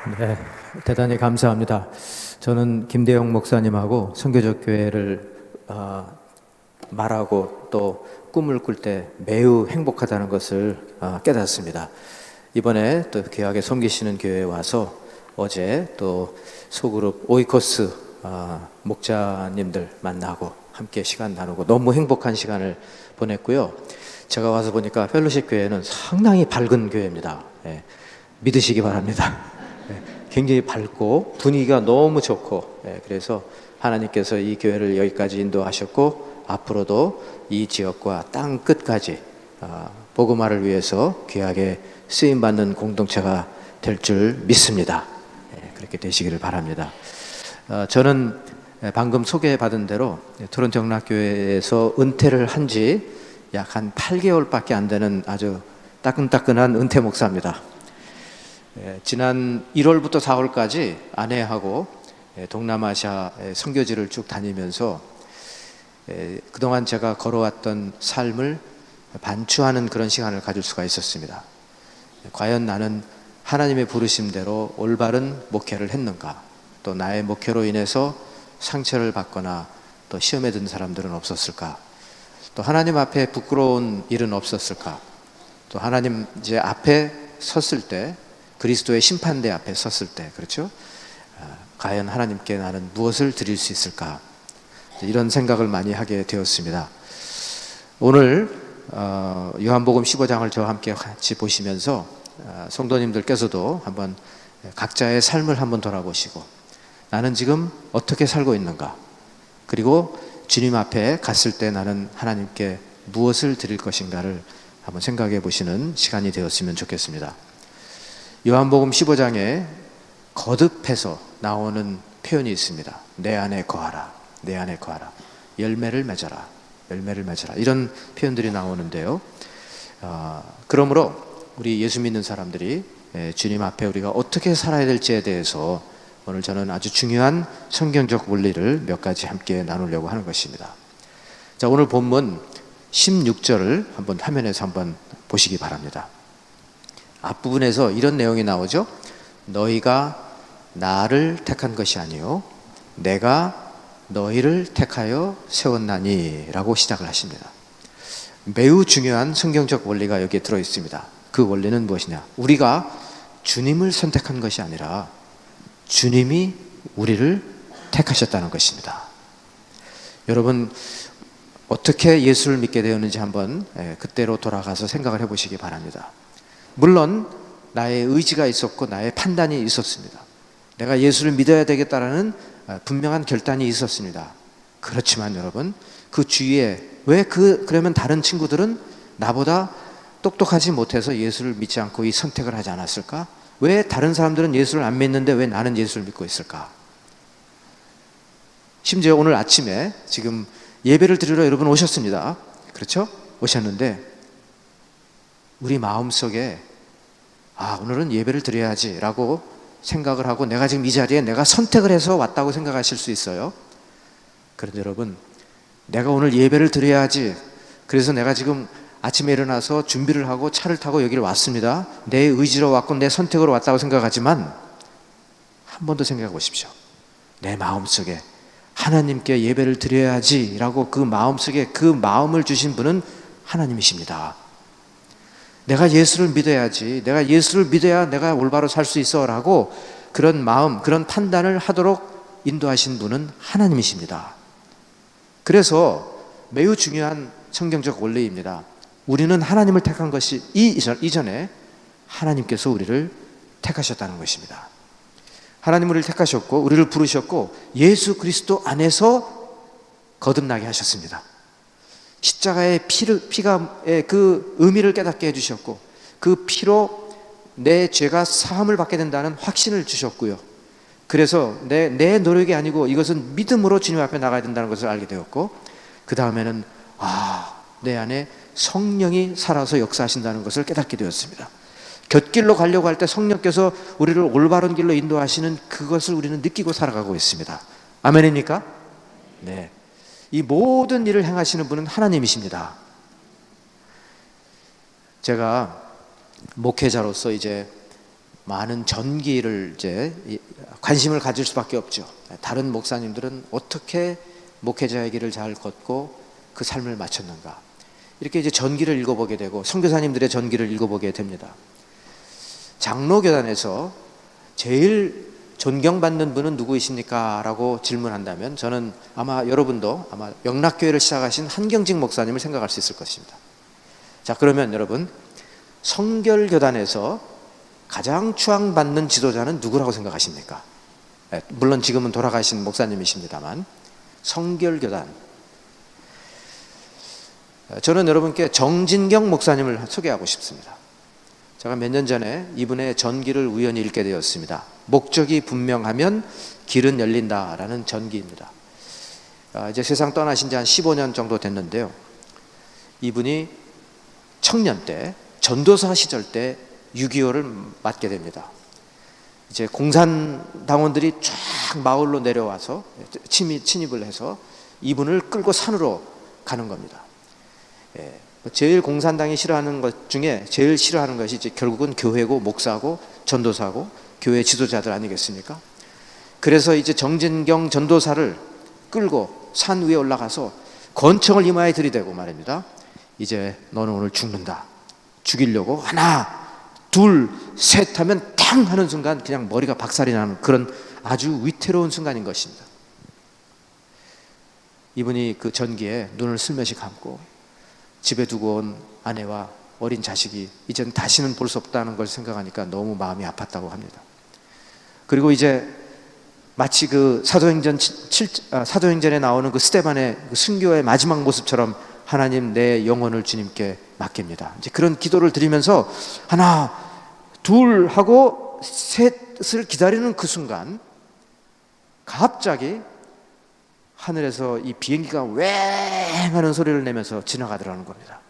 네, 대단히 감사합니다. 저는 김대영 목사님하고 선교적 교회를 말하고 또 꿈을 꿀 때 매우 행복하다는 것을 깨닫습니다. 이번에 또 귀하게 섬기시는 교회에 와서 어제 또 소그룹 오이코스 목자님들 만나고 함께 시간 나누고 너무 행복한 시간을 보냈고요. 제가 와서 보니까 펠로십 교회는 상당히 밝은 교회입니다. 믿으시기 바랍니다. 굉장히 밝고 분위기가 너무 좋고, 그래서 하나님께서 이 교회를 여기까지 인도하셨고 앞으로도 이 지역과 땅 끝까지 복음화를 위해서 귀하게 쓰임받는 공동체가 될 줄 믿습니다. 그렇게 되시기를 바랍니다. 저는 방금 소개받은 대로 토론토 영락교회에서 은퇴를 한 지 약 한 8개월밖에 안 되는 아주 따끈따끈한 은퇴 목사입니다. 지난 1월부터 4월까지 아내하고 동남아시아 선교지를 쭉 다니면서 그동안 제가 걸어왔던 삶을 반추하는 그런 시간을 가질 수가 있었습니다. 과연 나는 하나님의 부르심대로 올바른 목회를 했는가? 또 나의 목회로 인해서 상처를 받거나 또 시험에 든 사람들은 없었을까? 또 하나님 앞에 부끄러운 일은 없었을까? 또 하나님 이제 앞에 섰을 때, 그리스도의 심판대 앞에 섰을 때, 그렇죠? 과연 하나님께 나는 무엇을 드릴 수 있을까? 이런 생각을 많이 하게 되었습니다. 오늘 요한복음 15장을 저와 함께 같이 보시면서 성도님들께서도 한번 각자의 삶을 한번 돌아보시고 나는 지금 어떻게 살고 있는가? 그리고 주님 앞에 갔을 때 나는 하나님께 무엇을 드릴 것인가를 한번 생각해 보시는 시간이 되었으면 좋겠습니다. 요한복음 15장에 거듭해서 나오는 표현이 있습니다. 내 안에 거하라, 내 안에 거하라, 열매를 맺어라, 열매를 맺어라, 이런 표현들이 나오는데요. 그러므로 우리 예수 믿는 사람들이 주님 앞에 우리가 어떻게 살아야 될지에 대해서 오늘 저는 아주 중요한 성경적 원리를 몇 가지 함께 나누려고 하는 것입니다. 자, 오늘 본문 16절을 한번 화면에서 한번 보시기 바랍니다. 앞부분에서 이런 내용이 나오죠. 너희가 나를 택한 것이 아니요 내가 너희를 택하여 세웠나니 라고 시작을 하십니다. 매우 중요한 성경적 원리가 여기에 들어있습니다. 그 원리는 무엇이냐? 우리가 주님을 선택한 것이 아니라 주님이 우리를 택하셨다는 것입니다. 여러분 어떻게 예수를 믿게 되었는지 한번 그때로 돌아가서 생각을 해보시기 바랍니다. 물론 나의 의지가 있었고 나의 판단이 있었습니다. 내가 예수를 믿어야 되겠다라는 분명한 결단이 있었습니다. 그렇지만 여러분 그 주위에 그러면 다른 친구들은 나보다 똑똑하지 못해서 예수를 믿지 않고 이 선택을 하지 않았을까? 왜 다른 사람들은 예수를 안 믿는데 왜 나는 예수를 믿고 있을까? 심지어 오늘 아침에 지금 예배를 드리러 여러분 오셨습니다. 그렇죠? 오셨는데 우리 마음속에 오늘은 예배를 드려야지 라고 생각을 하고 내가 지금 이 자리에 내가 선택을 해서 왔다고 생각하실 수 있어요. 그런데 여러분 내가 오늘 예배를 드려야지, 그래서 내가 지금 아침에 일어나서 준비를 하고 차를 타고 여기를 왔습니다. 내 의지로 왔고 내 선택으로 왔다고 생각하지만 한 번 더 생각해 보십시오. 내 마음속에 하나님께 예배를 드려야지 라고 그 마음속에 그 마음을 주신 분은 하나님이십니다. 내가 예수를 믿어야지, 내가 예수를 믿어야 내가 올바로 살 수 있어 라고 그런 마음, 그런 판단을 하도록 인도하신 분은 하나님이십니다. 그래서 매우 중요한 성경적 원리입니다. 우리는 하나님을 택한 것이 이전에 하나님께서 우리를 택하셨다는 것입니다. 하나님 우리를 택하셨고 우리를 부르셨고 예수 그리스도 안에서 거듭나게 하셨습니다. 십자가의 피가 그 의미를 깨닫게 해주셨고 그 피로 내 죄가 사함을 받게 된다는 확신을 주셨고요. 그래서 내 노력이 아니고 이것은 믿음으로 주님 앞에 나가야 된다는 것을 알게 되었고 그 다음에는 내 안에 성령이 살아서 역사하신다는 것을 깨닫게 되었습니다. 곁길로 가려고 할 때 성령께서 우리를 올바른 길로 인도하시는 그것을 우리는 느끼고 살아가고 있습니다. 아멘입니까? 네. 이 모든 일을 행하시는 분은 하나님이십니다. 제가 목회자로서 이제 많은 전기를 이제 관심을 가질 수밖에 없죠. 다른 목사님들은 어떻게 목회자의 길을 잘 걷고 그 삶을 마쳤는가, 이렇게 이제 전기를 읽어보게 되고 선교사님들의 전기를 읽어보게 됩니다. 장로교단에서 제일 존경받는 분은 누구이십니까? 라고 질문한다면 저는 아마 여러분도 아마 영락교회를 시작하신 한경직 목사님을 생각할 수 있을 것입니다. 자, 그러면 여러분, 성결교단에서 가장 추앙받는 지도자는 누구라고 생각하십니까? 물론 지금은 돌아가신 목사님이십니다만, 성결교단, 저는 여러분께 정진경 목사님을 소개하고 싶습니다. 제가 몇 년 전에 이분의 전기를 우연히 읽게 되었습니다. 목적이 분명하면 길은 열린다라는 전기입니다. 이제 세상 떠나신 지 한 15년 정도 됐는데요. 이분이 청년 때, 전도사 시절 때 6.25를 맞게 됩니다. 이제 공산당원들이 쫙 마을로 내려와서 침입을 해서 이분을 끌고 산으로 가는 겁니다. 제일 공산당이 싫어하는 것 중에 제일 싫어하는 것이 이제 결국은 교회고 목사고 전도사고 교회 지도자들 아니겠습니까? 그래서 이제 정진경 전도사를 끌고 산 위에 올라가서 권총을 이마에 들이대고 말입니다. 이제 너는 오늘 죽는다. 죽이려고 하나, 둘, 셋 하면 탕 하는 순간 그냥 머리가 박살이 나는 그런 아주 위태로운 순간인 것입니다. 이분이 그 전기에 눈을 슬며시 감고 집에 두고 온 아내와 어린 자식이 이젠 다시는 볼 수 없다는 걸 생각하니까 너무 마음이 아팠다고 합니다. 그리고 이제 마치 그 사도행전에 나오는 그 스데반의 그 순교의 마지막 모습처럼 하나님, 내 영혼을 주님께 맡깁니다. 이제 그런 기도를 드리면서 하나, 둘 하고 셋을 기다리는 그 순간 갑자기 하늘에서 이 비행기가 웽 하는 소리를 내면서 지나가더라는 겁니다.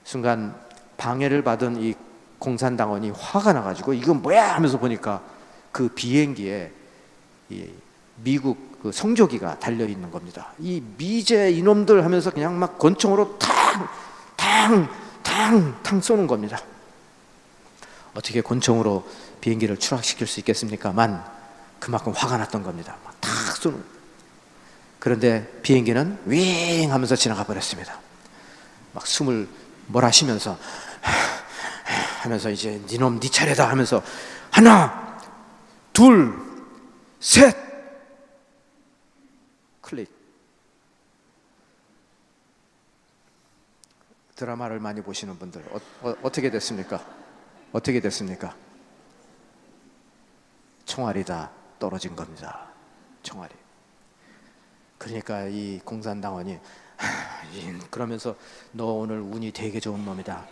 순간 방해를 받은 이 공산당원이 화가 나가지고 이건 뭐야 하면서 보니까 그 비행기에 이 미국 그 성조기가 달려있는 겁니다. 이 미제 이놈들 하면서 그냥 막 권총으로 탕 쏘는 겁니다. 어떻게 권총으로 비행기를 추락시킬 수 있겠습니까만 그만큼 화가 났던 겁니다. 막 탁 쏘는. 그런데 비행기는 윙 하면서 지나가 버렸습니다. 막 숨을 몰아쉬면서 하면서 이제 니놈 니 차례다 하면서 하나, 둘, 셋 클릭. 드라마를 많이 보시는 분들 어떻게 됐습니까? 어떻게 됐습니까? 총알이 다 떨어진 겁니다. 총알이. 그러니까 이 공산당원이 그러면서 너 오늘 운이 되게 좋은 놈이다.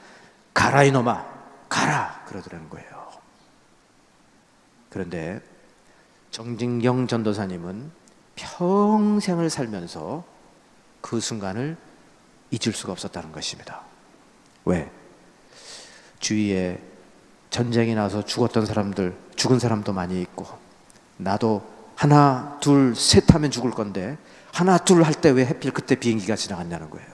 가라 이놈아, 가라 그러더라는 거예요. 그런데 정진경 전도사님은 평생을 살면서 그 순간을 잊을 수가 없었다는 것입니다. 왜? 주위에 전쟁이 나서 죽었던 사람들, 죽은 사람도 많이 있고 나도 하나, 둘, 셋 하면 죽을 건데 하나, 둘 할 때 왜 하필 그때 비행기가 지나갔냐는 거예요.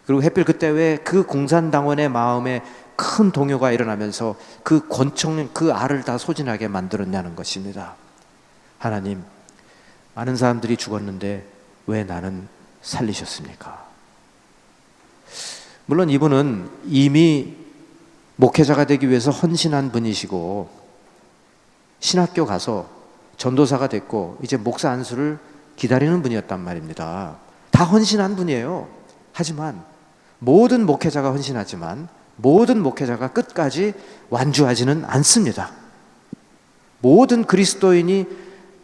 그리고 하필 그때 왜 그 공산당원의 마음에 큰 동요가 일어나면서 그 권총, 그 알을 다 소진하게 만들었냐는 것입니다. 하나님, 많은 사람들이 죽었는데 왜 나는 살리셨습니까? 물론 이분은 이미 목회자가 되기 위해서 헌신한 분이시고 신학교 가서 전도사가 됐고 이제 목사 안수를 기다리는 분이었단 말입니다. 다 헌신한 분이에요. 하지만 모든 목회자가 헌신하지만 모든 목회자가 끝까지 완주하지는 않습니다. 모든 그리스도인이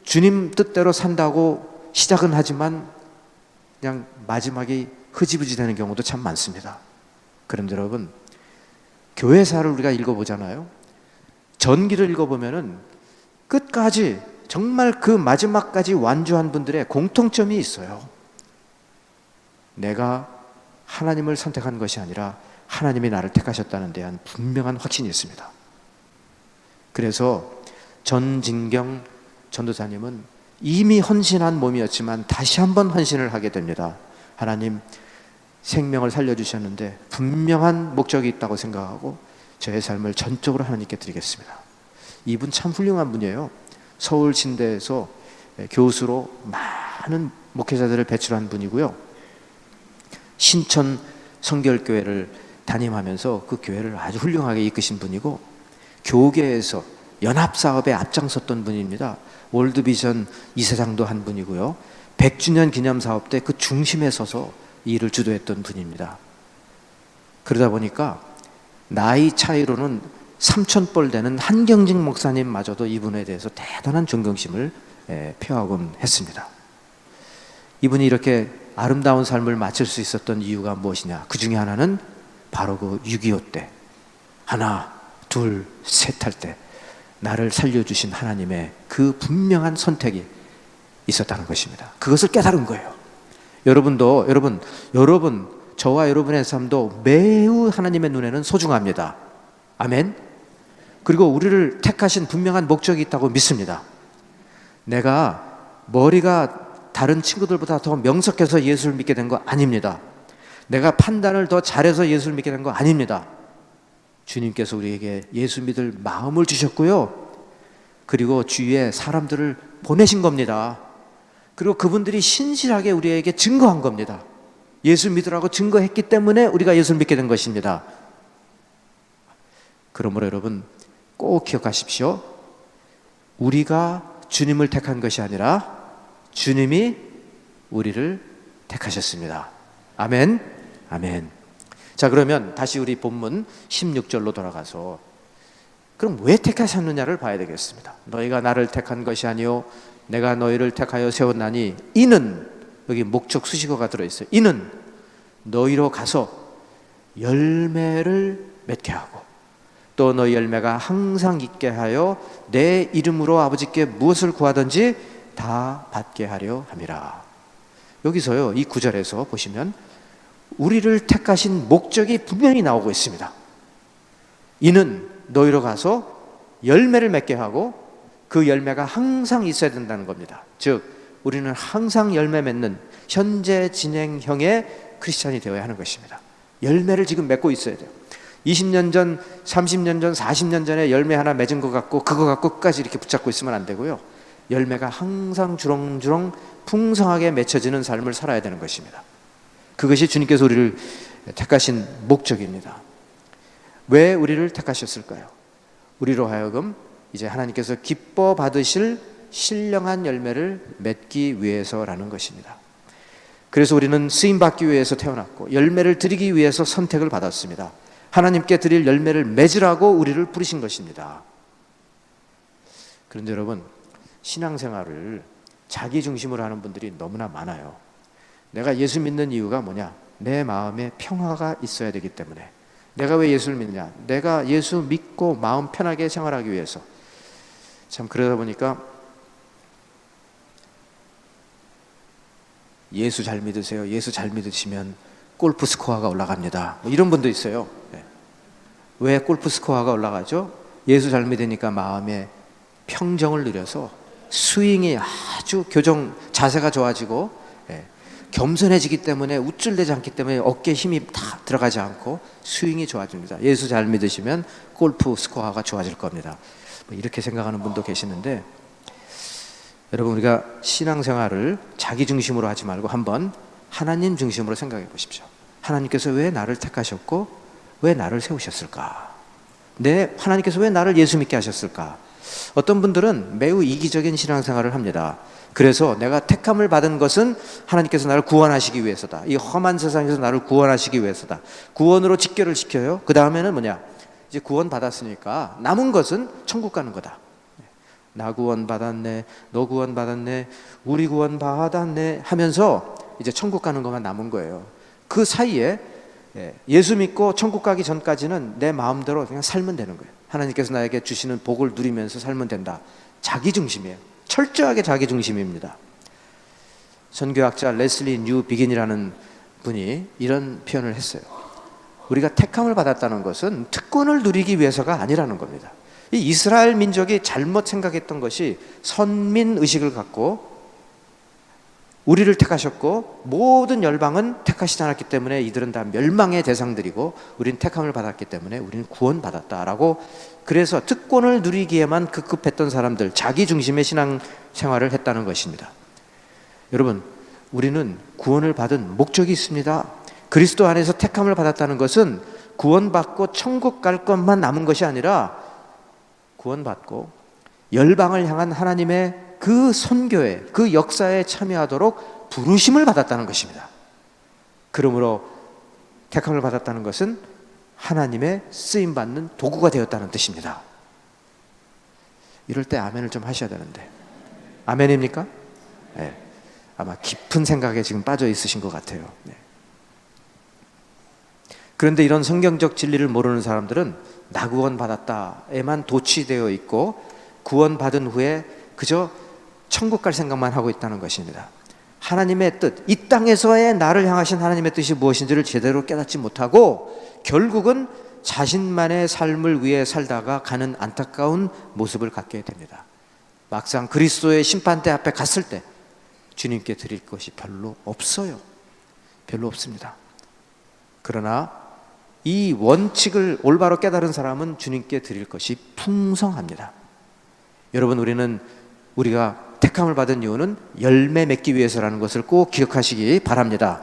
주님 뜻대로 산다고 시작은 하지만 그냥 마지막이 흐지부지 되는 경우도 참 많습니다. 그런데 여러분, 교회사를 우리가 읽어보잖아요. 전기를 읽어보면은 끝까지 정말 그 마지막까지 완주한 분들의 공통점이 있어요. 내가 하나님을 선택한 것이 아니라 하나님이 나를 택하셨다는 데 대한 분명한 확신이 있습니다. 그래서 전진경 전도사님은 이미 헌신한 몸이었지만 다시 한번 헌신을 하게 됩니다. 하나님, 생명을 살려주셨는데 분명한 목적이 있다고 생각하고 저의 삶을 전적으로 하나님께 드리겠습니다. 이분 참 훌륭한 분이에요. 서울신대에서 교수로 많은 목회자들을 배출한 분이고요. 신천 성결교회를 담임하면서 그 교회를 아주 훌륭하게 이끄신 분이고, 교계에서 연합사업에 앞장섰던 분입니다. 월드비전 이사장도 한 분이고요. 100주년 기념사업 때 그 중심에 서서 이 일을 주도했던 분입니다. 그러다 보니까 나이 차이로는 3,000뻘 되는 한경직 목사님마저도 이분에 대해서 대단한 존경심을 표하곤 했습니다. 이분이 이렇게 아름다운 삶을 마칠 수 있었던 이유가 무엇이냐? 그 중에 하나는 바로 그 6.25 때 하나, 둘, 셋 할 때 나를 살려주신 하나님의 그 분명한 선택이 있었다는 것입니다. 그것을 깨달은 거예요. 여러분도, 여러분, 저와 여러분의 삶도 매우 하나님의 눈에는 소중합니다. 아멘. 그리고 우리를 택하신 분명한 목적이 있다고 믿습니다. 내가 머리가 다른 친구들보다 더 명석해서 예수를 믿게 된 거 아닙니다. 내가 판단을 더 잘해서 예수를 믿게 된 거 아닙니다. 주님께서 우리에게 예수 믿을 마음을 주셨고요. 그리고 주위에 사람들을 보내신 겁니다. 그리고 그분들이 신실하게 우리에게 증거한 겁니다. 예수 믿으라고 증거했기 때문에 우리가 예수를 믿게 된 것입니다. 그러므로 여러분 꼭 기억하십시오. 우리가 주님을 택한 것이 아니라 주님이 우리를 택하셨습니다. 아멘. 아멘. 자, 그러면 다시 우리 본문 16절로 돌아가서 그럼 왜 택하셨느냐를 봐야 되겠습니다. 너희가 나를 택한 것이 아니요 내가 너희를 택하여 세웠나니 이는, 여기 목적 수식어가 들어있어요. 이는 너희로 가서 열매를 맺게 하고 또 너희 열매가 항상 있게 하여 내 이름으로 아버지께 무엇을 구하든지 다 받게 하려 함이라. 여기서요, 이 구절에서 보시면 우리를 택하신 목적이 분명히 나오고 있습니다. 이는 너희로 가서 열매를 맺게 하고 그 열매가 항상 있어야 된다는 겁니다. 즉 우리는 항상 열매 맺는 현재 진행형의 크리스찬이 되어야 하는 것입니다. 열매를 지금 맺고 있어야 돼요. 20년 전, 30년 전, 40년 전에 열매 하나 맺은 것 같고 그거 갖고 끝까지 이렇게 붙잡고 있으면 안 되고요. 열매가 항상 주렁주렁 풍성하게 맺혀지는 삶을 살아야 되는 것입니다. 그것이 주님께서 우리를 택하신 목적입니다. 왜 우리를 택하셨을까요? 우리로 하여금 이제 하나님께서 기뻐 받으실 신령한 열매를 맺기 위해서라는 것입니다. 그래서 우리는 쓰임받기 위해서 태어났고 열매를 드리기 위해서 선택을 받았습니다. 하나님께 드릴 열매를 맺으라고 우리를 부르신 것입니다. 그런데 여러분, 신앙생활을 자기 중심으로 하는 분들이 너무나 많아요. 내가 예수 믿는 이유가 뭐냐? 내 마음에 평화가 있어야 되기 때문에. 내가 왜 예수를 믿느냐? 내가 예수 믿고 마음 편하게 생활하기 위해서. 참 그러다 보니까 예수 잘 믿으세요. 예수 잘 믿으시면 골프 스코어가 올라갑니다. 뭐 이런 분도 있어요. 네. 왜 골프 스코어가 올라가죠? 예수 잘 믿으니까 마음에 평정을 누려서 스윙이 아주 자세가 좋아지고 겸손해지기 때문에 우쭐대지 않기 때문에 어깨에 힘이 다 들어가지 않고 스윙이 좋아집니다. 예수 잘 믿으시면 골프 스코어가 좋아질 겁니다. 뭐 이렇게 생각하는 분도 계시는데, 여러분 우리가 신앙생활을 자기 중심으로 하지 말고 한번 하나님 중심으로 생각해 보십시오. 하나님께서 왜 나를 택하셨고 왜 나를 세우셨을까? 하나님께서 왜 나를 예수 믿게 하셨을까? 어떤 분들은 매우 이기적인 신앙생활을 합니다. 그래서 내가 택함을 받은 것은 하나님께서 나를 구원하시기 위해서다. 이 험한 세상에서 나를 구원하시기 위해서다. 구원으로 직결을 시켜요. 그 다음에는 뭐냐? 이제 구원 받았으니까 남은 것은 천국 가는 거다. 나 구원 받았네, 너 구원 받았네, 우리 구원 받았네 하면서 이제 천국 가는 것만 남은 거예요. 그 사이에 예수 믿고 천국 가기 전까지는 내 마음대로 그냥 살면 되는 거예요. 하나님께서 나에게 주시는 복을 누리면서 살면 된다. 자기 중심이에요. 철저하게 자기 중심입니다. 선교학자 레슬리 뉴 비긴이라는 분이 이런 표현을 했어요. 우리가 택함을 받았다는 것은 특권을 누리기 위해서가 아니라는 겁니다. 이 이스라엘 민족이 잘못 생각했던 것이 선민 의식을 갖고 우리를 택하셨고 모든 열방은 택하시지 않았기 때문에 이들은 다 멸망의 대상들이고 우리는 택함을 받았기 때문에 우리는 구원받았다라고, 그래서 특권을 누리기에만 급급했던 사람들, 자기 중심의 신앙 생활을 했다는 것입니다. 여러분, 우리는 구원을 받은 목적이 있습니다. 그리스도 안에서 택함을 받았다는 것은 구원받고 천국 갈 것만 남은 것이 아니라 구원받고 열방을 향한 하나님의 그 선교에, 그 역사에 참여하도록 부르심을 받았다는 것입니다. 그러므로 택함을 받았다는 것은 하나님의 쓰임받는 도구가 되었다는 뜻입니다. 이럴 때 아멘을 좀 하셔야 되는데, 아멘입니까? 네. 아마 깊은 생각에 지금 빠져 있으신 것 같아요. 네. 그런데 이런 성경적 진리를 모르는 사람들은 나 구원받았다에만 도취되어 있고 구원받은 후에 그저 천국 갈 생각만 하고 있다는 것입니다. 하나님의 뜻, 이 땅에서의 나를 향하신 하나님의 뜻이 무엇인지를 제대로 깨닫지 못하고 결국은 자신만의 삶을 위해 살다가 가는 안타까운 모습을 갖게 됩니다. 막상 그리스도의 심판대 앞에 갔을 때 주님께 드릴 것이 별로 없어요. 별로 없습니다. 그러나 이 원칙을 올바로 깨달은 사람은 주님께 드릴 것이 풍성합니다. 여러분, 우리가 택함을 받은 이유는 열매 맺기 위해서라는 것을 꼭 기억하시기 바랍니다.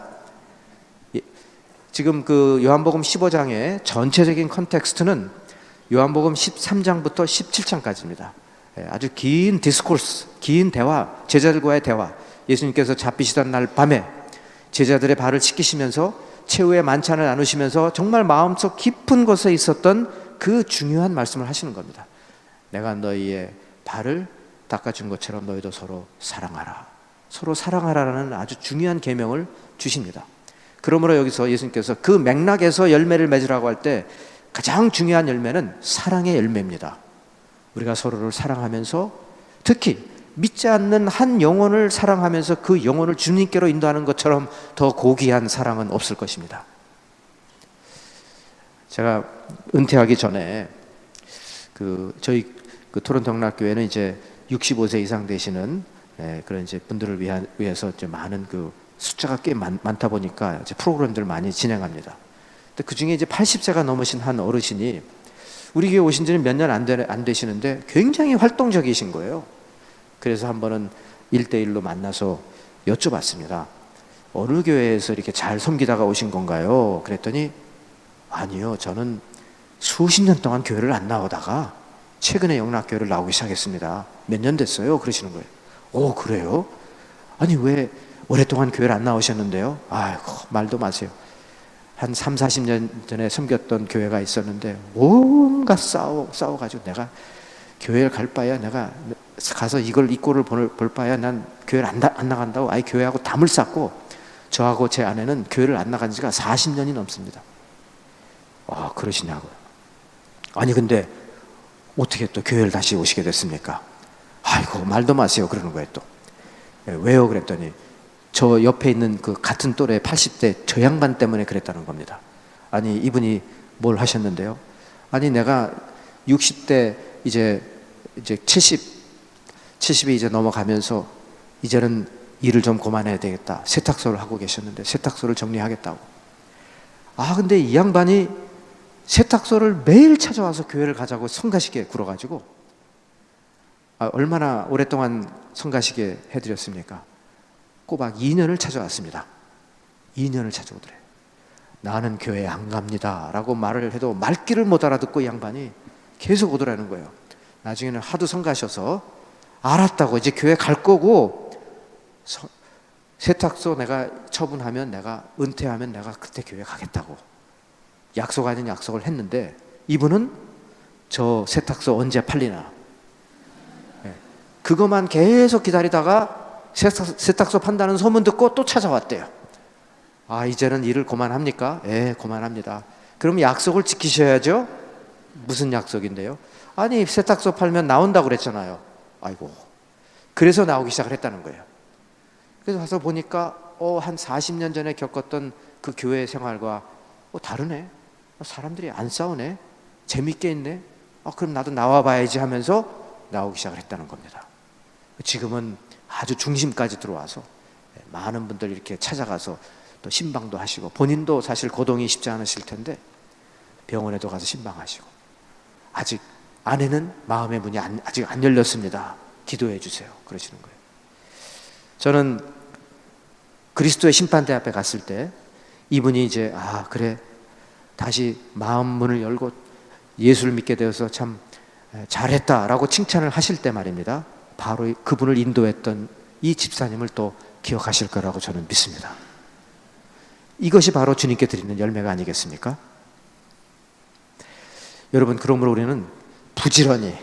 지금 그 요한복음 15장의 전체적인 컨텍스트는 요한복음 13장부터 17장까지입니다. 아주 긴 디스코스, 긴 대화, 제자들과의 대화. 예수님께서 잡히시던 날 밤에 제자들의 발을 씻기시면서 최후의 만찬을 나누시면서 정말 마음속 깊은 곳에 있었던 그 중요한 말씀을 하시는 겁니다. 내가 너희의 발을 닦아준 것처럼 너희도 서로 사랑하라. 서로 사랑하라라는 아주 중요한 계명을 주십니다. 그러므로 여기서 예수님께서 그 맥락에서 열매를 맺으라고 할 때 가장 중요한 열매는 사랑의 열매입니다. 우리가 서로를 사랑하면서, 특히 믿지 않는 한 영혼을 사랑하면서 그 영혼을 주님께로 인도하는 것처럼 더 고귀한 사랑은 없을 것입니다. 제가 은퇴하기 전에 저희 토론토 영락교회는 이제 65세 이상 되시는 그런 이제 분들을 위해서 이제 많은 숫자가 꽤 많다 보니까 이제 프로그램들을 많이 진행합니다. 근데 그 중에 이제 80세가 넘으신 한 어르신이 우리 교회 오신 지는 몇 년 안 되시는데 굉장히 활동적이신 거예요. 그래서 한 번은 1대1로 만나서 여쭤봤습니다. 어느 교회에서 이렇게 잘 섬기다가 오신 건가요? 그랬더니 아니요, 저는 수십 년 동안 교회를 안 나오다가 최근에 영락교회를 나오기 시작했습니다. 몇 년 됐어요? 그러시는 거예요. 오, 그래요? 아니 왜 오랫동안 교회를 안 나오셨는데요? 아이고, 말도 마세요. 한 3, 40년 전에 섬겼던 교회가 있었는데 온갖 싸워가지고 내가 교회를 갈 바야, 내가 가서 이 꼴을 볼 바야 난 교회를 안 나간다고 아예 교회하고 담을 쌓고, 저하고 제 아내는 교회를 안 나간 지가 40년이 넘습니다. 아, 그러시냐고요. 아니 근데 어떻게 또 교회를 다시 오시게 됐습니까? 아이고, 말도 마세요. 그러는 거예요. 또 왜요? 그랬더니 저 옆에 있는 그 같은 또래 80대 저 양반 때문에 그랬다는 겁니다. 아니, 이분이 뭘 하셨는데요? 아니, 내가 60대 이제 70이 이제 넘어가면서 이제는 일을 좀 그만해야 되겠다. 세탁소를 하고 계셨는데 세탁소를 정리하겠다고. 아, 근데 이 양반이 세탁소를 매일 찾아와서 교회를 가자고 성가시게 굴어가지고, 얼마나 오랫동안 성가시게 해드렸습니까? 꼬박 2년을 찾아왔습니다. 2년을 찾아오더래요. 나는 교회 안 갑니다 라고 말을 해도 말귀를 못 알아듣고 이 양반이 계속 오더라는 거예요. 나중에는 하도 성가셔서 알았다고, 이제 교회 갈 거고 세탁소 내가 처분하면, 내가 은퇴하면 내가 그때 교회 가겠다고 약속 아닌 약속을 했는데, 이분은 저 세탁소 언제 팔리나 그것만 계속 기다리다가 세탁소 판다는 소문 듣고 또 찾아왔대요. 아, 이제는 일을 그만합니까? 예, 그만합니다. 그럼 약속을 지키셔야죠. 무슨 약속인데요? 아니, 세탁소 팔면 나온다고 그랬잖아요. 아이고, 그래서 나오기 시작을 했다는 거예요. 그래서 가서 보니까 한 40년 전에 겪었던 그 교회 생활과 다르네. 사람들이 안 싸우네. 재밌게 있네. 그럼 나도 나와봐야지 하면서 나오기 시작을 했다는 겁니다. 지금은 아주 중심까지 들어와서 많은 분들 이렇게 찾아가서 또 신방도 하시고, 본인도 사실 거동이 쉽지 않으실 텐데 병원에도 가서 신방하시고, 아직 아내는 마음의 문이 아직 안 열렸습니다. 기도해 주세요. 그러시는 거예요. 저는 그리스도의 심판대 앞에 갔을 때 이분이 이제 그래, 다시 마음 문을 열고 예수를 믿게 되어서 참 잘했다라고 칭찬을 하실 때 말입니다, 바로 그분을 인도했던 이 집사님을 또 기억하실 거라고 저는 믿습니다. 이것이 바로 주님께 드리는 열매가 아니겠습니까? 여러분, 그러므로 우리는 부지런히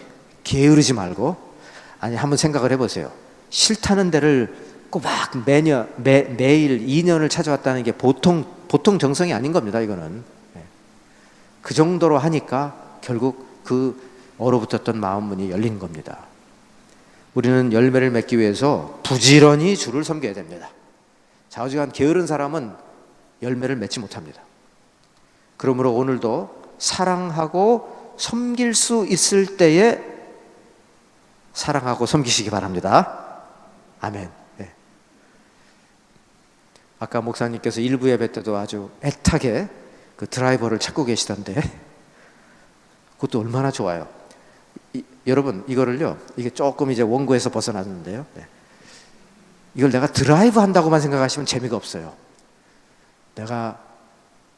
게으르지 말고, 한번 생각을 해보세요. 싫다는 데를 꼬박 매일 2년을 찾아왔다는 게 보통 정성이 아닌 겁니다. 이거는 그 정도로 하니까 결국 그 얼어붙었던 마음 문이 열린 겁니다. 우리는 열매를 맺기 위해서 부지런히 주를 섬겨야 됩니다. 좌우지간 게으른 사람은 열매를 맺지 못합니다. 그러므로 오늘도 사랑하고 섬길 수 있을 때에 사랑하고 섬기시기 바랍니다. 아멘. 네. 아까 목사님께서 일부 예배 때도 아주 애타게 그 드라이버를 찾고 계시던데, 그것도 얼마나 좋아요. 여러분, 이거를요, 이게 조금 이제 원고에서 벗어났는데요, 이걸 내가 드라이브 한다고만 생각하시면 재미가 없어요. 내가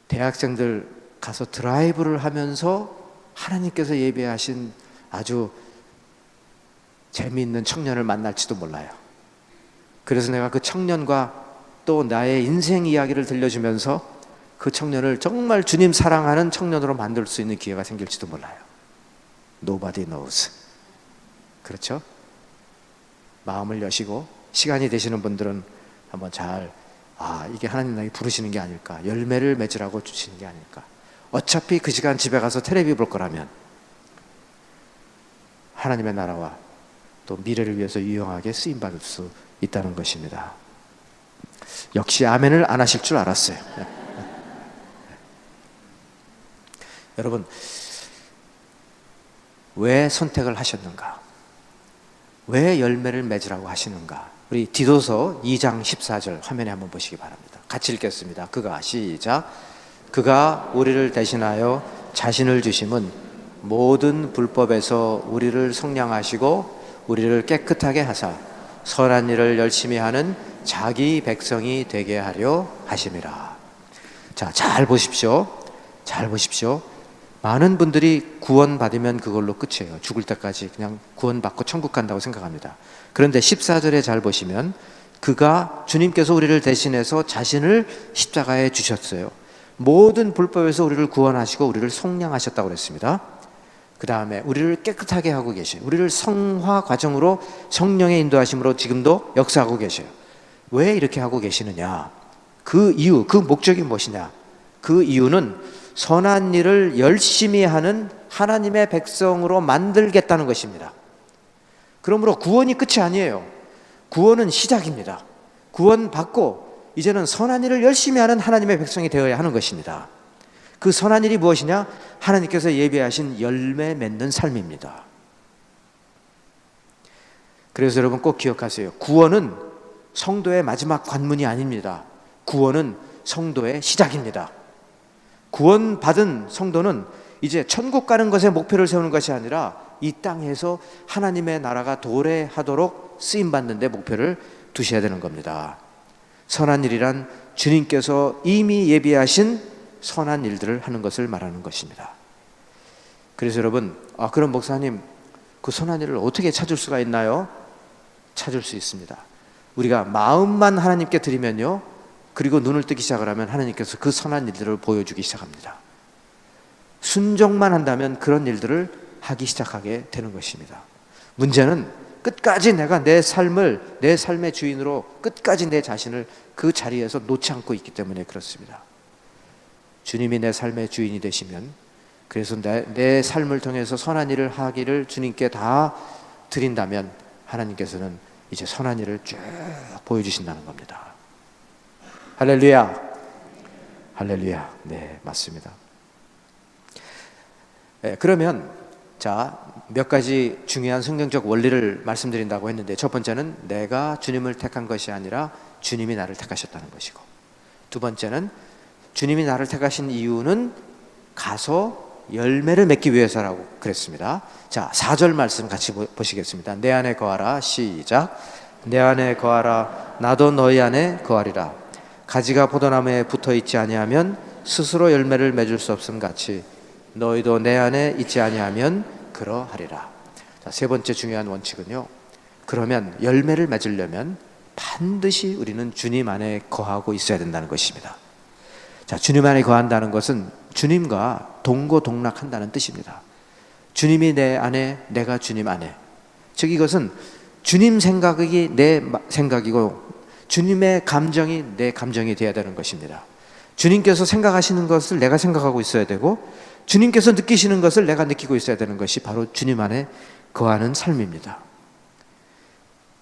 대학생들 가서 드라이브를 하면서 하나님께서 예비하신 아주 재미있는 청년을 만날지도 몰라요. 그래서 내가 그 청년과 또 나의 인생 이야기를 들려주면서 그 청년을 정말 주님 사랑하는 청년으로 만들 수 있는 기회가 생길지도 몰라요. Nobody knows. 그렇죠? 마음을 여시고 시간이 되시는 분들은 한번 잘, 이게 하나님 나에게 부르시는 게 아닐까, 열매를 맺으라고 주시는 게 아닐까. 어차피 그 시간 집에 가서 텔레비 볼 거라면 하나님의 나라와 또 미래를 위해서 유용하게 쓰임받을 수 있다는 것입니다. 역시 아멘을 안 하실 줄 알았어요. 여러분, 왜 선택을 하셨는가? 왜 열매를 맺으라고 하시는가? 우리 디도서 2장 14절 화면에 한번 보시기 바랍니다. 같이 읽겠습니다. 시작. 그가 우리를 대신하여 자신을 주심은 모든 불법에서 우리를 속량하시고 우리를 깨끗하게 하사 선한 일을 열심히 하는 자기 백성이 되게 하려 하심이라. 자, 잘 보십시오. 많은 분들이 구원받으면 그걸로 끝이에요. 죽을 때까지 그냥 구원받고 천국 간다고 생각합니다. 그런데 14절에 잘 보시면 주님께서 우리를 대신해서 자신을 십자가에 주셨어요. 모든 불법에서 우리를 구원하시고 우리를 속량하셨다고 그랬습니다. 그 다음에 우리를 깨끗하게 하고 계셔요. 우리를 성화 과정으로 성령의 인도하심으로 지금도 역사하고 계셔요. 왜 이렇게 하고 계시느냐? 그 이유, 그 목적이 무엇이냐? 그 이유는 선한 일을 열심히 하는 하나님의 백성으로 만들겠다는 것입니다. 그러므로 구원이 끝이 아니에요. 구원은 시작입니다. 구원받고 이제는 선한 일을 열심히 하는 하나님의 백성이 되어야 하는 것입니다. 그 선한 일이 무엇이냐? 하나님께서 예비하신 열매 맺는 삶입니다. 그래서 여러분 꼭 기억하세요. 구원은 성도의 마지막 관문이 아닙니다. 구원은 성도의 시작입니다. 구원받은 성도는 이제 천국 가는 것에 목표를 세우는 것이 아니라 이 땅에서 하나님의 나라가 도래하도록 쓰임받는 데 목표를 두셔야 되는 겁니다. 선한 일이란 주님께서 이미 예비하신 선한 일들을 하는 것을 말하는 것입니다. 그래서 여러분, 그럼 목사님, 그 선한 일을 어떻게 찾을 수가 있나요? 찾을 수 있습니다. 우리가 마음만 하나님께 드리면요, 그리고 눈을 뜨기 시작을 하면 하나님께서 그 선한 일들을 보여주기 시작합니다. 순종만 한다면 그런 일들을 하기 시작하게 되는 것입니다. 문제는 끝까지 내가 내 삶의 주인으로 끝까지 내 자신을 그 자리에서 놓지 않고 있기 때문에 그렇습니다. 주님이 내 삶의 주인이 되시면, 그래서 내 삶을 통해서 선한 일을 하기를 주님께 다 드린다면 하나님께서는 이제 선한 일을 쭉 보여주신다는 겁니다. 할렐루야. 할렐루야. 네, 맞습니다. 그러면 몇 가지 중요한 성경적 원리를 말씀드린다고 했는데, 첫 번째는 내가 주님을 택한 것이 아니라 주님이 나를 택하셨다는 것이고, 두 번째는 주님이 나를 택하신 이유는 가서 열매를 맺기 위해서라고 그랬습니다. 자, 4절 말씀 같이 보시겠습니다. 내 안에 거하라. 시작. 내 안에 거하라. 나도 너희 안에 거하리라. 가지가 포도나무에 붙어있지 아니하면 스스로 열매를 맺을 수 없음 같이 너희도 내 안에 있지 아니하면 그러하리라. 자, 세 번째 중요한 원칙은요, 그러면 열매를 맺으려면 반드시 우리는 주님 안에 거하고 있어야 된다는 것입니다. 자, 주님 안에 거한다는 것은 주님과 동고동락한다는 뜻입니다. 주님이 내 안에, 내가 주님 안에. 즉 이것은 주님 생각이 내 생각이고 주님의 감정이 내 감정이 되어야 되는 것입니다. 주님께서 생각하시는 것을 내가 생각하고 있어야 되고, 주님께서 느끼시는 것을 내가 느끼고 있어야 되는 것이 바로 주님 안에 거하는 삶입니다.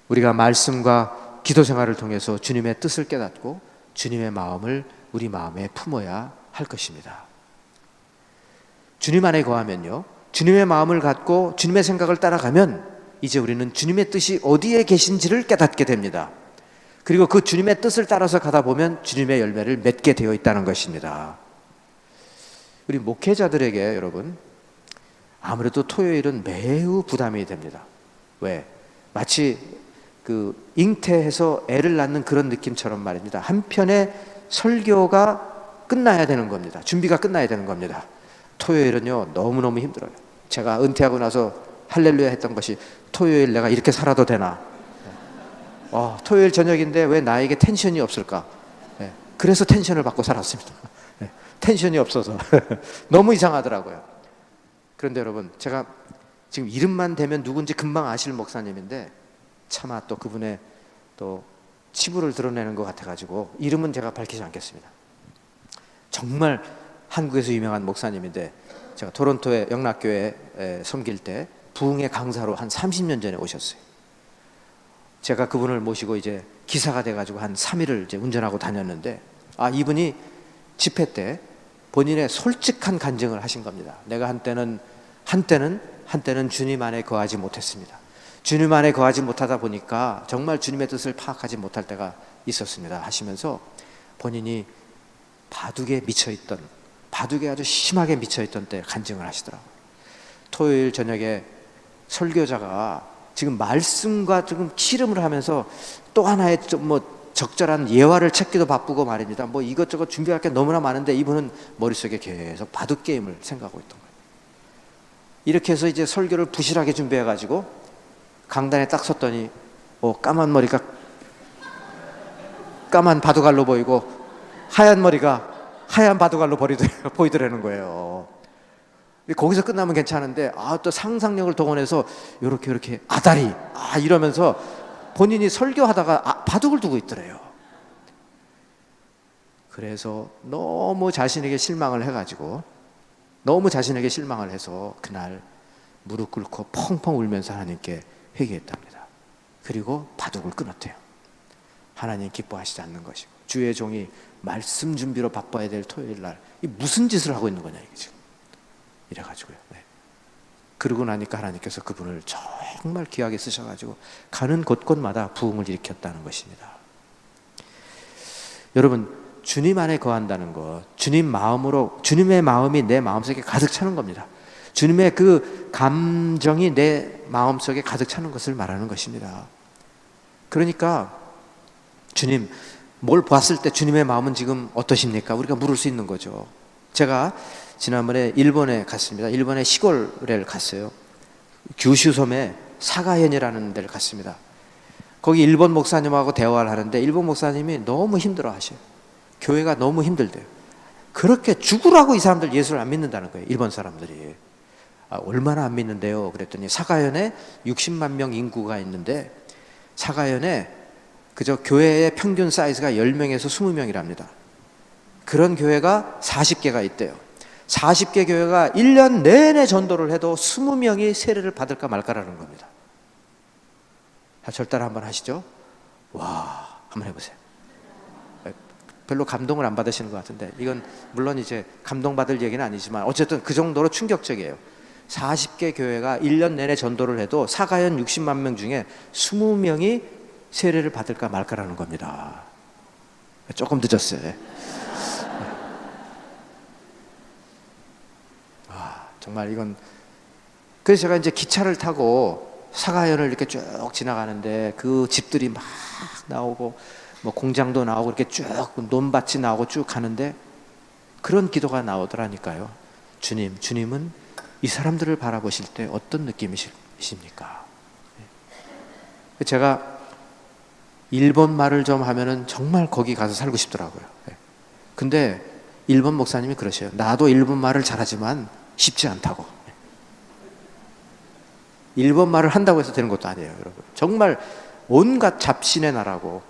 우리가 말씀과 기도 생활을 통해서 주님의 뜻을 깨닫고 주님의 마음을 우리 마음에 품어야 할 것입니다. 주님 안에 거하면요, 주님의 마음을 갖고 주님의 생각을 따라가면 이제 우리는 주님의 뜻이 어디에 계신지를 깨닫게 됩니다. 그리고 그 주님의 뜻을 따라서 가다 보면 주님의 열매를 맺게 되어 있다는 것입니다. 우리 목회자들에게 여러분, 아무래도 토요일은 매우 부담이 됩니다. 왜? 마치 그 잉태해서 애를 낳는 그런 느낌처럼 말입니다. 한편의 설교가 끝나야 되는 겁니다. 준비가 끝나야 되는 겁니다. 토요일은요, 너무너무 힘들어요. 제가 은퇴하고 나서 할렐루야 했던 것이, 토요일 내가 이렇게 살아도 되나? 토요일 저녁인데 왜 나에게 텐션이 없을까? 그래서 텐션을 받고 살았습니다. 텐션이 없어서 너무 이상하더라고요. 그런데 여러분, 제가 지금 이름만 대면 누군지 금방 아실 목사님인데 차마 또 그분의 또 치부를 드러내는 것 같아가지고 이름은 제가 밝히지 않겠습니다. 정말 한국에서 유명한 목사님인데, 제가 토론토의 영락교회에 섬길 때 부흥의 강사로 한 30년 전에 오셨어요. 제가 그분을 모시고 이제 기사가 돼가지고 한 3일을 이제 운전하고 다녔는데, 이분이 집회 때 본인의 솔직한 간증을 하신 겁니다. 내가 한때는 주님 안에 거하지 못했습니다. 주님 안에 거하지 못하다 보니까 정말 주님의 뜻을 파악하지 못할 때가 있었습니다 하시면서 본인이 바둑에 아주 심하게 미쳐있던 때 간증을 하시더라고요. 토요일 저녁에 설교자가 지금 말씀과 지금 씨름을 하면서 또 하나의 적절한 예화를 찾기도 바쁘고 말입니다. 이것저것 준비할 게 너무나 많은데 이분은 머릿속에 계속 바둑 게임을 생각하고 있던 거예요. 이렇게 해서 이제 설교를 부실하게 준비해가지고 강단에 딱 섰더니 까만 머리가 까만 바둑알로 보이고 하얀 머리가 하얀 바둑알로 보이더라는 거예요. 거기서 끝나면 괜찮은데 또 상상력을 동원해서 이렇게 아다리 이러면서 본인이 설교하다가 바둑을 두고 있더래요. 그래서 너무 자신에게 실망을 해서 그날 무릎 꿇고 펑펑 울면서 하나님께 회개했답니다. 그리고 바둑을 끊었대요. 하나님 기뻐하시지 않는 것이고 주의 종이 말씀 준비로 바빠야 될 토요일 날 이 무슨 짓을 하고 있는 거냐 이게 지금 이래가지고요. 그러고 나니까 하나님께서 그분을 정말 귀하게 쓰셔가지고 가는 곳곳마다 부흥을 일으켰다는 것입니다. 여러분, 주님 안에 거한다는 것, 주님의 마음이 내 마음속에 가득 차는 겁니다. 주님의 그 감정이 내 마음속에 가득 차는 것을 말하는 것입니다. 그러니까 주님, 뭘 봤을 때 주님의 마음은 지금 어떠십니까? 우리가 물을 수 있는 거죠. 제가 지난번에 일본에 갔습니다. 일본의 시골에 갔어요. 규슈섬에 사가현이라는 데를 갔습니다. 거기 일본 목사님하고 대화를 하는데 일본 목사님이 너무 힘들어 하셔요. 교회가 너무 힘들대요. 그렇게 죽으라고 이 사람들 예수를 안 믿는다는 거예요. 일본 사람들이. 얼마나 안 믿는데요? 그랬더니 사가현에 60만 명 인구가 있는데 사가현에 그저 교회의 평균 사이즈가 10명에서 20명이랍니다. 그런 교회가 40개가 있대요. 40개 교회가 1년 내내 전도를 해도 20명이 세례를 받을까 말까라는 겁니다. 절따라 한번 하시죠. 와, 한번 해보세요. 별로 감동을 안 받으시는 것 같은데 이건 물론 이제 감동받을 얘기는 아니지만 어쨌든 그 정도로 충격적이에요. 40개 교회가 1년 내내 전도를 해도 사가현 60만 명 중에 20명이 세례를 받을까 말까라는 겁니다. 조금 늦었어요. 예. 정말 이건, 그래서 제가 이제 기차를 타고 사가현을 이렇게 쭉 지나가는데 그 집들이 막 나오고 뭐 공장도 나오고 이렇게 쭉 논밭이 나오고 쭉 가는데 그런 기도가 나오더라니까요. 주님은 이 사람들을 바라보실 때 어떤 느낌이십니까? 제가 일본 말을 좀 하면은 정말 거기 가서 살고 싶더라고요. 근데 일본 목사님이 그러셔요. 나도 일본 말을 잘하지만 쉽지 않다고. 일본 말을 한다고 해서 되는 것도 아니에요, 여러분. 정말 온갖 잡신의 나라고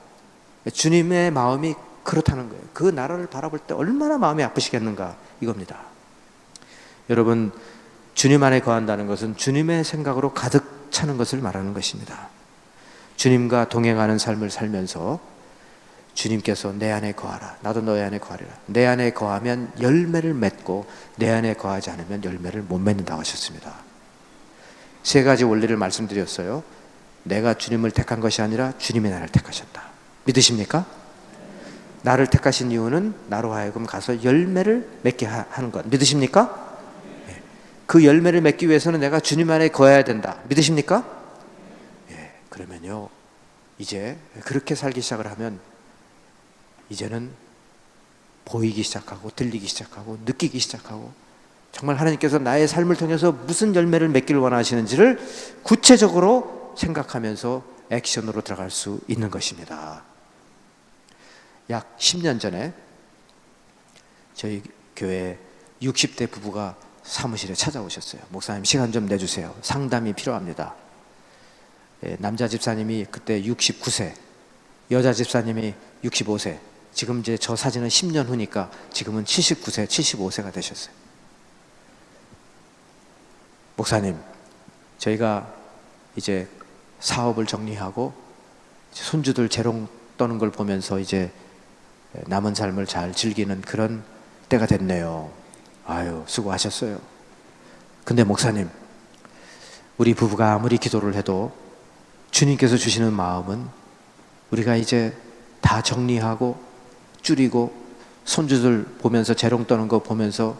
주님의 마음이 그렇다는 거예요. 그 나라를 바라볼 때 얼마나 마음이 아프시겠는가 이겁니다. 여러분, 주님 안에 거한다는 것은 주님의 생각으로 가득 차는 것을 말하는 것입니다. 주님과 동행하는 삶을 살면서 주님께서 내 안에 거하라, 나도 너희 안에 거하리라. 내 안에 거하면 열매를 맺고 내 안에 거하지 않으면 열매를 못 맺는다고 하셨습니다. 세 가지 원리를 말씀드렸어요. 내가 주님을 택한 것이 아니라 주님이 나를 택하셨다. 믿으십니까? 나를 택하신 이유는 나로 하여금 가서 열매를 맺게 하는 것. 믿으십니까? 그 열매를 맺기 위해서는 내가 주님 안에 거해야 된다. 믿으십니까? 그러면요, 이제 그렇게 살기 시작을 하면 이제는 보이기 시작하고 들리기 시작하고 느끼기 시작하고 정말 하나님께서 나의 삶을 통해서 무슨 열매를 맺기를 원하시는지를 구체적으로 생각하면서 액션으로 들어갈 수 있는 것입니다. 약 10년 전에 저희 교회 60대 부부가 사무실에 찾아오셨어요. 목사님, 시간 좀 내주세요. 상담이 필요합니다. 남자 집사님이 그때 69세, 여자 집사님이 65세. 지금 이제 저 사진은 10년 후니까 지금은 79세, 75세가 되셨어요. 목사님, 저희가 이제 사업을 정리하고 손주들 재롱 떠는 걸 보면서 이제 남은 삶을 잘 즐기는 그런 때가 됐네요. 아유, 수고하셨어요. 근데 목사님, 우리 부부가 아무리 기도를 해도 주님께서 주시는 마음은 우리가 이제 다 정리하고 줄이고 손주들 보면서 재롱 떠는 거 보면서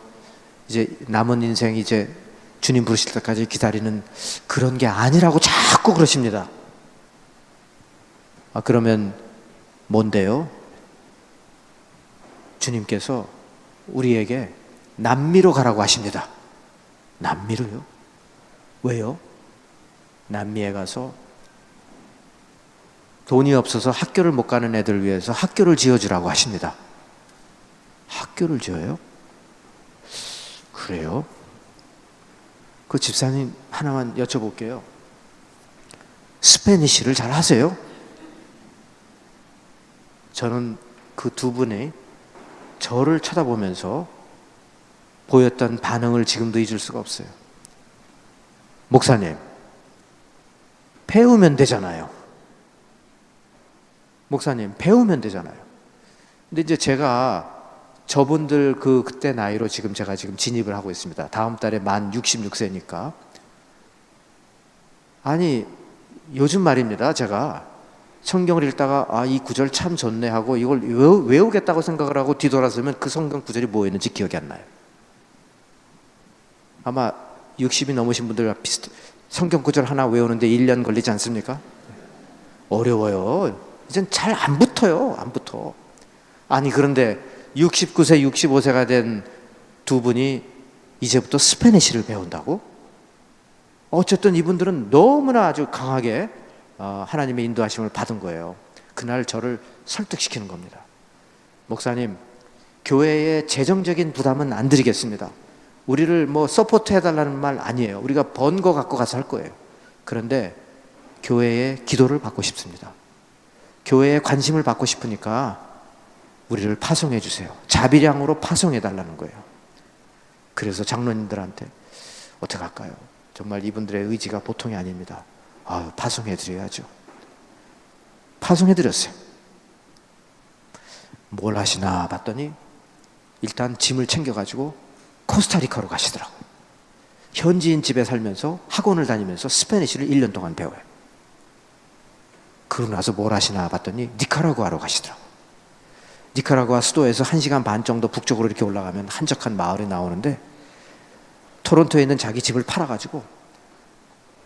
이제 남은 인생 이제 주님 부르실 때까지 기다리는 그런 게 아니라고 자꾸 그러십니다. 그러면 뭔데요? 주님께서 우리에게 남미로 가라고 하십니다. 남미로요? 왜요? 남미에 가서 돈이 없어서 학교를 못 가는 애들 위해서 학교를 지어주라고 하십니다. 학교를 지어요? 그래요? 그 집사님 하나만 여쭤볼게요. 스페니쉬를 잘 하세요? 저는 그 두 분이 저를 쳐다보면서 보였던 반응을 지금도 잊을 수가 없어요. 목사님, 배우면 되잖아요. 목사님, 배우면 되잖아요. 근데 이제 제가 저분들 그때 나이로 제가 지금 진입을 하고 있습니다. 다음 달에 만 66세니까. 아니, 요즘 말입니다. 제가 성경을 읽다가 이 구절 참 좋네 하고 이걸 외우겠다고 생각을 하고 뒤돌아서면 그 성경 구절이 뭐였는지 기억이 안 나요. 아마 60이 넘으신 분들 성경 구절 하나 외우는데 1년 걸리지 않습니까? 어려워요. 이젠 잘 안 붙어요. 안 붙어. 아니, 그런데 69세, 65세가 된 두 분이 이제부터 스페니쉬를 배운다고? 어쨌든 이분들은 너무나 아주 강하게 하나님의 인도하심을 받은 거예요. 그날 저를 설득시키는 겁니다. 목사님, 교회에 재정적인 부담은 안 드리겠습니다. 우리를 뭐 서포트 해달라는 말 아니에요. 우리가 번 거 갖고 가서 할 거예요. 그런데 교회에 기도를 받고 싶습니다. 교회에 관심을 받고 싶으니까 우리를 파송해 주세요. 자비량으로 파송해 달라는 거예요. 그래서 장로님들한테 어떻게 할까요? 정말 이분들의 의지가 보통이 아닙니다. 파송해 드려야죠. 파송해 드렸어요. 뭘 하시나 봤더니 일단 짐을 챙겨가지고 코스타리카로 가시더라고요. 현지인 집에 살면서 학원을 다니면서 스페니쉬를 1년 동안 배워요. 그러고 나서 뭘 하시나 봤더니 니카라구아로 가시더라고요. 니카라구아 수도에서 1시간 반 정도 북쪽으로 이렇게 올라가면 한적한 마을이 나오는데, 토론토에 있는 자기 집을 팔아가지고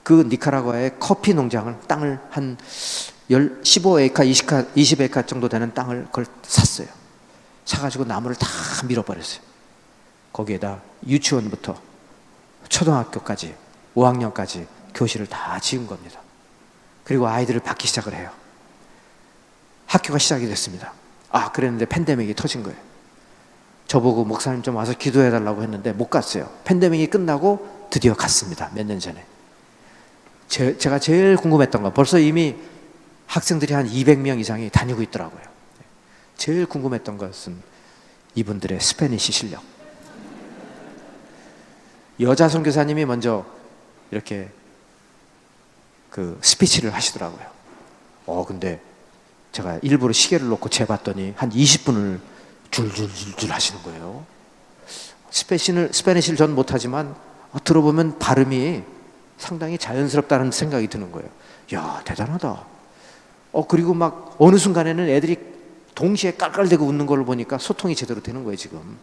그 니카라구아의 커피 농장을, 땅을 한 15에이카, 20에이카 정도 되는 땅을 그걸 샀어요. 사가지고 나무를 다 밀어버렸어요. 거기에다 유치원부터 초등학교까지 5학년까지 교실을 다 지은 겁니다. 그리고 아이들을 받기 시작을 해요. 학교가 시작이 됐습니다. 그랬는데 팬데믹이 터진 거예요. 저보고 목사님 좀 와서 기도해달라고 했는데 못 갔어요. 팬데믹이 끝나고 드디어 갔습니다. 몇 년 전에. 제가 제일 궁금했던 건, 벌써 이미 학생들이 한 200명 이상이 다니고 있더라고요. 제일 궁금했던 것은 이분들의 스페니시 실력. 여자 선교사님이 먼저 이렇게 그 스피치를 하시더라고요. 근데 제가 일부러 시계를 놓고 재봤더니 한 20분을 줄줄줄줄 하시는 거예요. 스페니시를 전 못하지만 들어보면 발음이 상당히 자연스럽다는 생각이 드는 거예요. 야, 대단하다. 그리고 막 어느 순간에는 애들이 동시에 깔깔대고 웃는 걸 보니까 소통이 제대로 되는 거예요, 지금.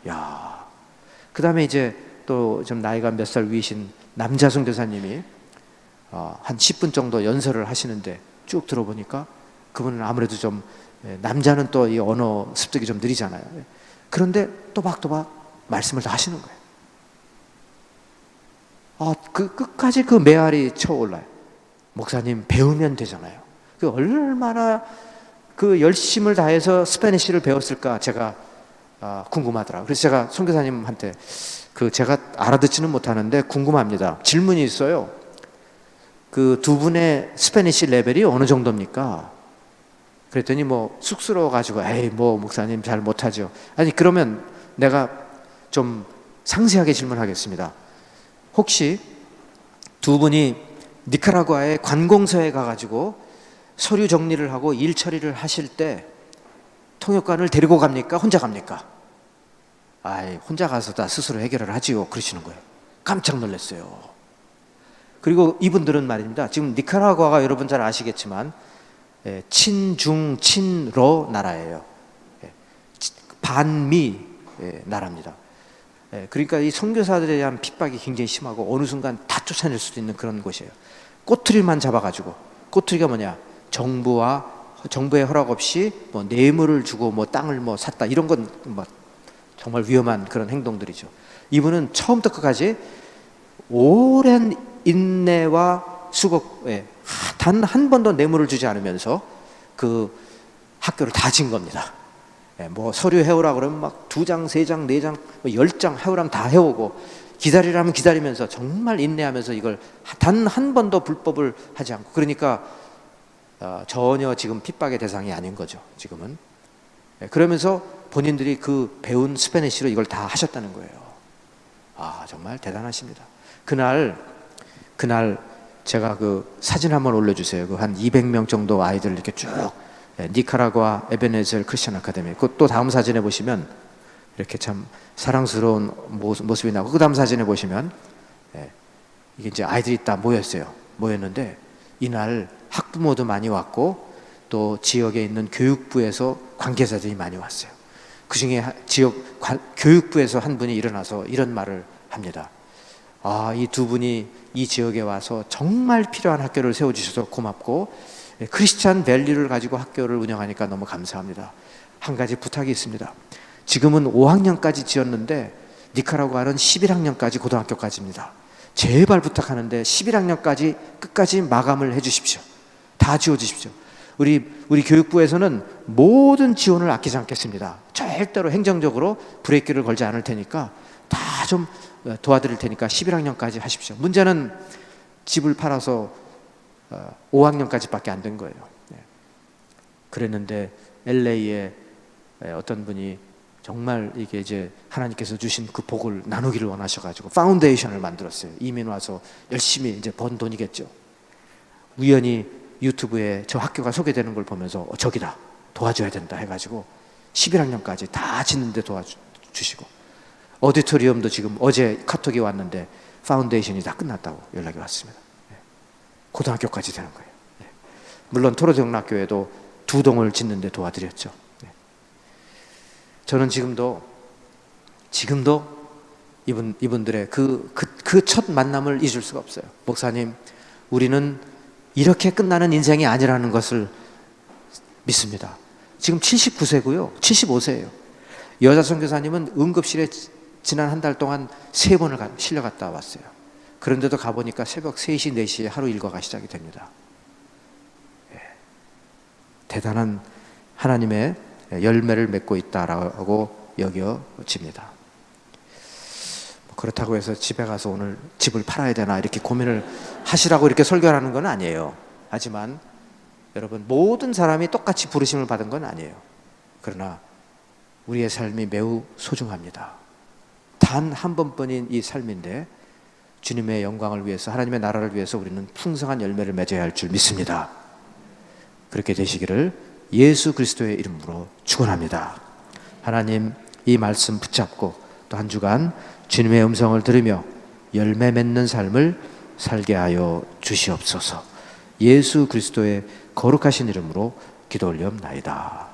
야. 그 다음에 이제 또 좀 나이가 몇 살 위이신 남자 선교사님이 한 10분 정도 연설을 하시는데 쭉 들어보니까 그분은 아무래도 좀, 남자는 또 이 언어 습득이 좀 느리잖아요. 그런데 또박또박 말씀을 다 하시는 거예요. 끝까지 그 메아리 쳐올라요. 목사님, 배우면 되잖아요. 그 얼마나 그 열심을 다해서 스페니쉬를 배웠을까 제가 궁금하더라고요. 그래서 제가 선교사님한테 제가 알아듣지는 못하는데 궁금합니다. 질문이 있어요. 그 두 분의 스페니쉬 레벨이 어느 정도입니까? 그랬더니 뭐 쑥스러워가지고 목사님 잘 못하죠. 아니, 그러면 내가 좀 상세하게 질문하겠습니다. 혹시 두 분이 니카라구아의 관공서에 가가지고 서류 정리를 하고 일 처리를 하실 때 통역관을 데리고 갑니까? 혼자 갑니까? 혼자 가서 다 스스로 해결을 하지요. 그러시는 거예요. 깜짝 놀랐어요. 그리고 이분들은 말입니다. 지금 니카라구아가 여러분 잘 아시겠지만 친중 친러 나라예요. 반미 나라입니다. 그러니까 이 선교사들에 대한 핍박이 굉장히 심하고 어느 순간 다 쫓아낼 수도 있는 그런 곳이에요. 꼬투리만 잡아가지고, 꼬투리가 뭐냐? 정부의 허락 없이 뭐 뇌물을 주고 뭐 땅을 뭐 샀다, 이런 건 뭐 정말 위험한 그런 행동들이죠. 이분은 처음부터 끝까지 오랜 인내와 수고에 단 한 번도 뇌물을 주지 않으면서 그 학교를 다 지은 겁니다. 뭐 서류 해오라 그러면 막 2장, 3장, 4장, 10장 해오라면 다 해오고, 기다리라면 기다리면서 정말 인내하면서 이걸 단 한 번도 불법을 하지 않고, 그러니까 전혀 지금 핍박의 대상이 아닌 거죠, 지금은. 그러면서 본인들이 그 배운 스페니쉬로 이걸 다 하셨다는 거예요. 정말 대단하십니다. 그날 제가 그 사진 한번 올려주세요. 그 한 200명 정도 아이들 이렇게 쭉, 니카라구아 에베네젤 크리스천 아카데미. 또 다음 사진에 보시면 이렇게 참 사랑스러운 모습이 나오고, 그 다음 사진에 보시면 이게 이제 아이들이 다 모였는데 이날 학부모도 많이 왔고 또 지역에 있는 교육부에서 관계자들이 많이 왔어요. 그 중에 교육부에서 한 분이 일어나서 이런 말을 합니다. 이 두 분이 이 지역에 와서 정말 필요한 학교를 세워주셔서 고맙고, 크리스찬 밸류를 가지고 학교를 운영하니까 너무 감사합니다. 한 가지 부탁이 있습니다. 지금은 5학년까지 지었는데 니카라구아는 11학년까지 고등학교까지입니다. 제발 부탁하는데 11학년까지 끝까지 마감을 해주십시오. 다 지어주십시오. 우리 교육부에서는 모든 지원을 아끼지 않겠습니다. 절대로 행정적으로 브레이크를 걸지 않을 테니까 다 좀 도와드릴 테니까 11학년까지 하십시오. 문제는 집을 팔아서 5학년까지밖에 안 된 거예요. 그랬는데 LA에 어떤 분이 정말 이게 이제 하나님께서 주신 그 복을 나누기를 원하셔가지고 파운데이션을 만들었어요. 이민 와서 열심히 이제 번 돈이겠죠. 우연히 유튜브에 저 학교가 소개되는 걸 보면서 저기다, 도와줘야 된다 해가지고 11학년까지 다 짓는데 도와주시고, 오디토리움도 지금 어제 카톡이 왔는데 파운데이션이 다 끝났다고 연락이 왔습니다. 고등학교까지 되는 거예요. 물론 토로대학교에도 2동을 짓는데 도와드렸죠. 저는 지금도 이분들의 그 첫 만남을 잊을 수가 없어요. 목사님, 우리는 이렇게 끝나는 인생이 아니라는 것을 믿습니다. 지금 79세고요. 75세예요. 여자 선교사님은 응급실에 지난 한 달 동안 3번을 실려갔다 왔어요. 그런데도 가보니까 새벽 3시, 4시에 하루 일과가 시작이 됩니다. 대단한 하나님의 열매를 맺고 있다라고 여겨집니다. 그렇다고 해서 집에 가서 오늘 집을 팔아야 되나 이렇게 고민을 하시라고 이렇게 설교하는 건 아니에요. 하지만 여러분, 모든 사람이 똑같이 부르심을 받은 건 아니에요. 그러나 우리의 삶이 매우 소중합니다. 단 한 번뿐인 이 삶인데 주님의 영광을 위해서, 하나님의 나라를 위해서 우리는 풍성한 열매를 맺어야 할 줄 믿습니다. 그렇게 되시기를 예수 그리스도의 이름으로 축원합니다. 하나님, 이 말씀 붙잡고 또 한 주간 주님의 음성을 들으며 열매 맺는 삶을 살게 하여 주시옵소서. 예수 그리스도의 거룩하신 이름으로 기도 올리옵나이다.